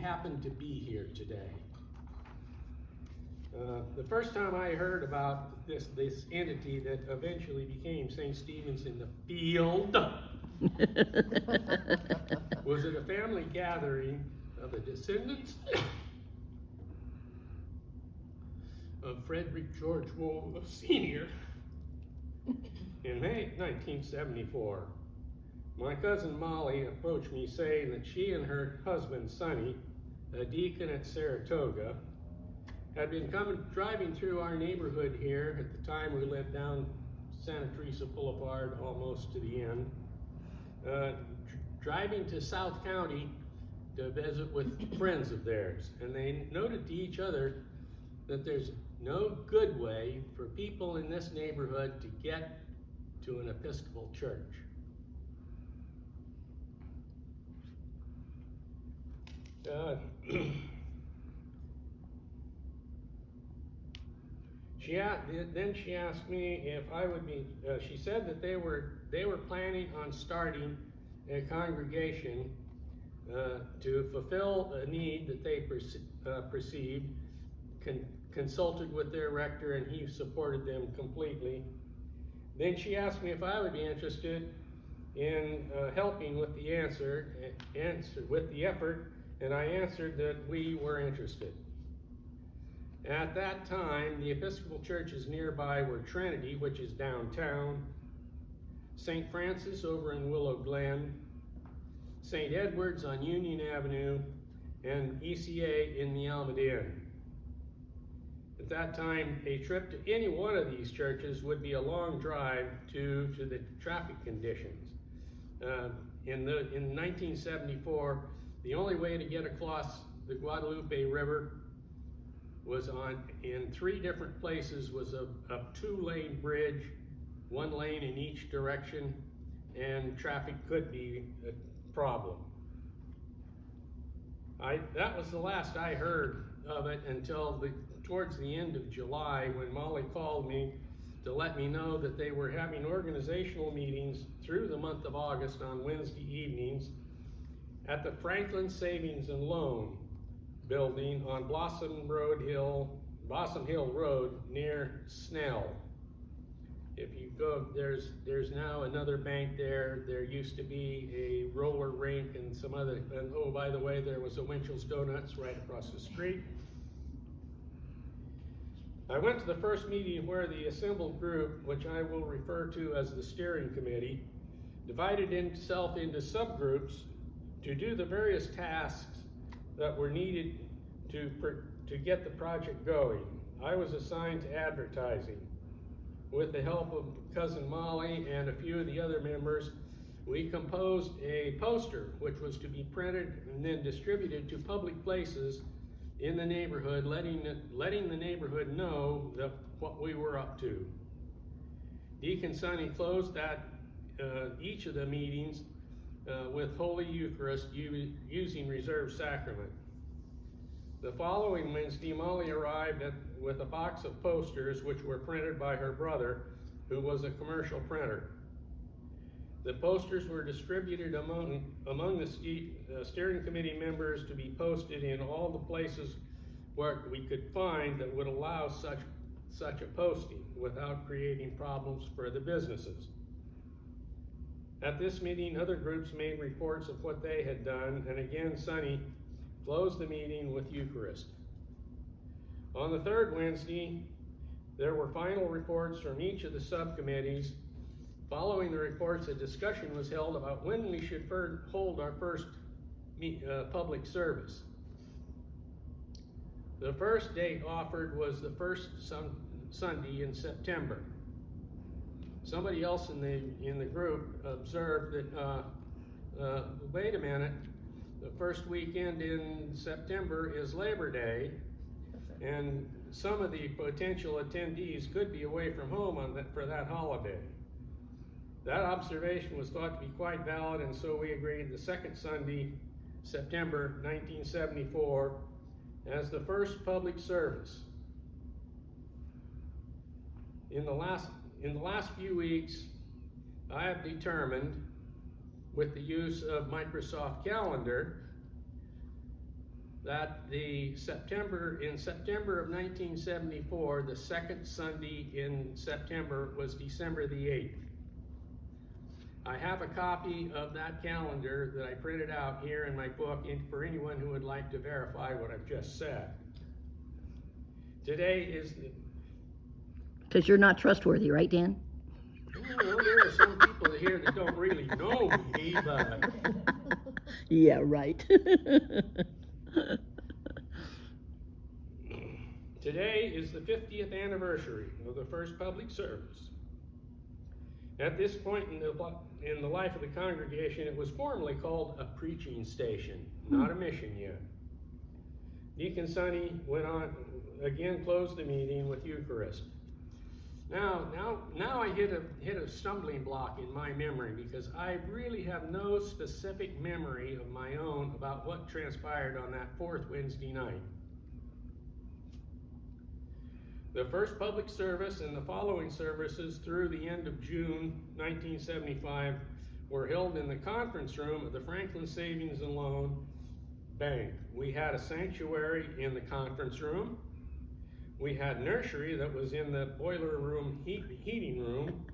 happen to be here today. The first time I heard about this entity that eventually became St. Stephen's in the Field was at a family gathering of the descendants of Frederick George Wool Sr. in May 1974. My cousin Molly approached me saying that she and her husband Sonny, a deacon at Saratoga, had been driving through our neighborhood here. At the time we lived down Santa Teresa Boulevard almost to the end, driving to South County to visit with friends of theirs. And they noted to each other that there's no good way for people in this neighborhood to get to an Episcopal church. Then she asked me if I would be, she said that they were planning on starting a congregation to fulfill a need that they perceived, consulted with their rector, and he supported them completely. Then she asked me if I would be interested in helping with the with the effort, and I answered that we were interested. At that time, the Episcopal churches nearby were Trinity, which is downtown, St. Francis over in Willow Glen, St. Edward's on Union Avenue, and ECA in the Almond Inn. At that time, a trip to any one of these churches would be a long drive due to the traffic conditions. In 1974, the only way to get across the Guadalupe River was in 3 different places, was a 2-lane bridge, 1 lane in each direction, and traffic could be a problem. That was the last I heard of it until towards the end of July, when Molly called me to let me know that they were having organizational meetings through the month of August on Wednesday evenings at the Franklin Savings and Loan building on Blossom Hill Road near Snell. If you go, there's now another bank there. There used to be a roller rink and some other, and oh, by the way, there was a Winchell's Donuts right across the street. I went to the first meeting where the assembled group, which I will refer to as the steering committee, divided itself into subgroups to do the various tasks that were needed to get the project going. I was assigned to advertising. With the help of cousin Molly and a few of the other members, we composed a poster which was to be printed and then distributed to public places in the neighborhood, letting the neighborhood know what we were up to. Deacon Sonny closed each of the meetings with Holy Eucharist using reserved sacrament. The following Wednesday, Molly arrived with a box of posters which were printed by her brother, who was a commercial printer. The posters were distributed among the steering committee members to be posted in all the places where we could find that would allow such a posting without creating problems for the businesses. At this meeting, other groups made reports of what they had done, and again, Sonny closed the meeting with Eucharist. On the 3rd Wednesday, there were final reports from each of the subcommittees. Following the reports, a discussion was held about when we should hold our first public service. The first date offered was the first Sunday in September. Somebody else in the group observed that, wait a minute, the first weekend in September is Labor Day, and some of the potential attendees could be away from home for that holiday. That observation was thought to be quite valid, and so we agreed the second Sunday, September 1974, as the first public service. In the last few weeks, I have determined, with the use of Microsoft Calendar, that in September of 1974, the second Sunday in September was December the 8th. I have a copy of that calendar that I printed out here in my book for anyone who would like to verify what I've just said. Today is the... Because you're not trustworthy, right, Dan? There are some people here that don't really know me, but... Yeah, right. Today is the 50th anniversary of the first public service. At this point in the life of the congregation, it was formerly called a preaching station, not a mission yet. Deacon Sonny went on, again closed the meeting with Eucharist. Now I hit a stumbling block in my memory, because I really have no specific memory of my own about what transpired on that fourth Wednesday night. The first public service and the following services through the end of June 1975 were held in the conference room of the Franklin Savings and Loan Bank. We had a sanctuary in the conference room. We had nursery that was in the boiler room heating room.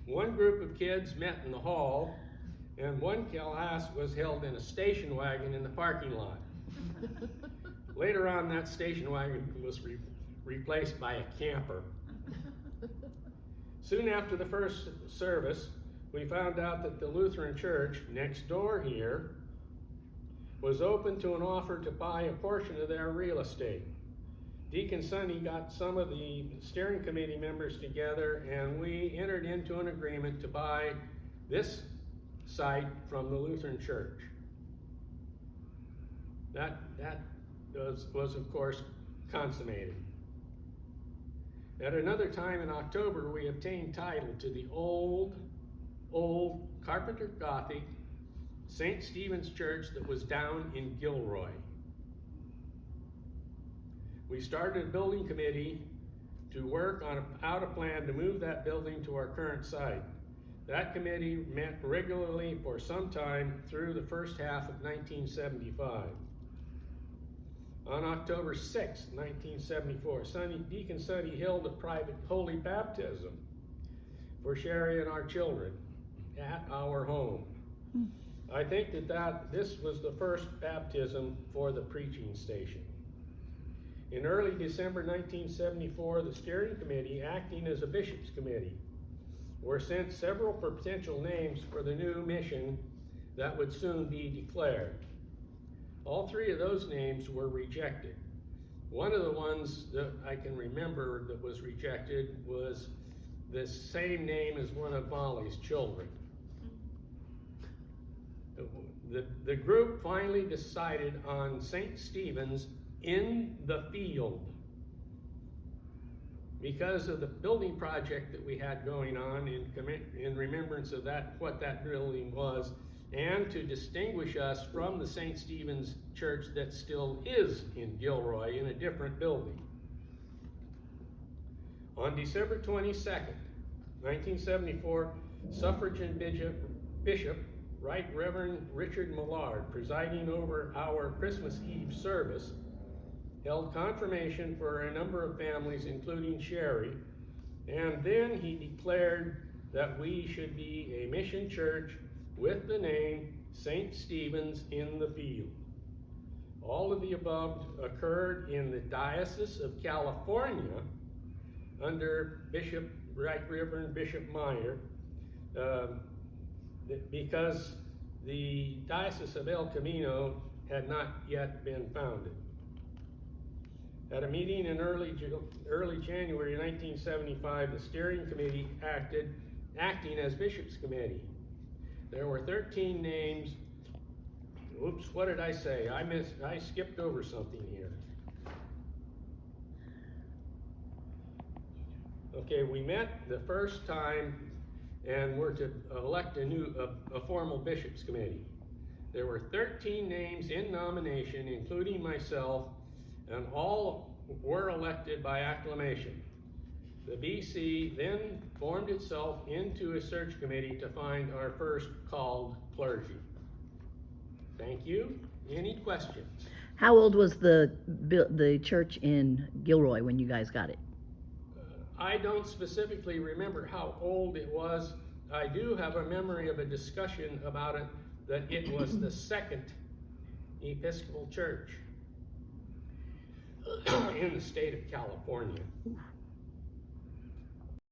One group of kids met in the hall, and one class was held in a station wagon in the parking lot. Later on, that station wagon was replaced by a camper. Soon after the first service, we found out that the Lutheran church next door here was open to an offer to buy a portion of their real estate. Deacon Sonny got some of the steering committee members together, and we entered into an agreement to buy this site from the Lutheran church. That was of course consummated. At another time in October, we obtained title to the old Carpenter Gothic St. Stephen's Church that was down in Gilroy. We started a building committee to work out a plan to move that building to our current site. That committee met regularly for some time through the first half of 1975. On October 6, 1974, Deacon Sonny held a private holy baptism for Sherry and our children at our home. I think that this was the first baptism for the preaching station. In early December 1974, the steering committee, acting as a bishop's committee, were sent several potential names for the new mission that would soon be declared. All three of those names were rejected. One of the ones that I can remember that was rejected was the same name as one of Molly's children. The group finally decided on St. Stephen's in the field because of the building project that we had going on in remembrance of what that building was, and to distinguish us from the St. Stephen's Church that still is in Gilroy in a different building. On December 22nd, 1974, suffragan Bishop Right Reverend Richard Millard, presiding over our Christmas Eve service, held confirmation for a number of families, including Sherry, and then he declared that we should be a mission church with the name St. Stephen's in the Field. All of the above occurred in the Diocese of California under Right Reverend Bishop Meyer, because the Diocese of El Camino had not yet been founded. At a meeting in early January 1975, the steering committee acting as bishop's committee. There were 13 names. Oops, what did I say? I skipped over something here. Okay, we met the first time and were to elect a formal bishop's committee. There were 13 names in nomination, including myself, and all were elected by acclamation. The BC then formed itself into a search committee to find our first called clergy. Thank you. Any questions? How old was the church in Gilroy when you guys got it? I don't specifically remember how old it was. I do have a memory of a discussion about it, that it was the second Episcopal church in the state of California.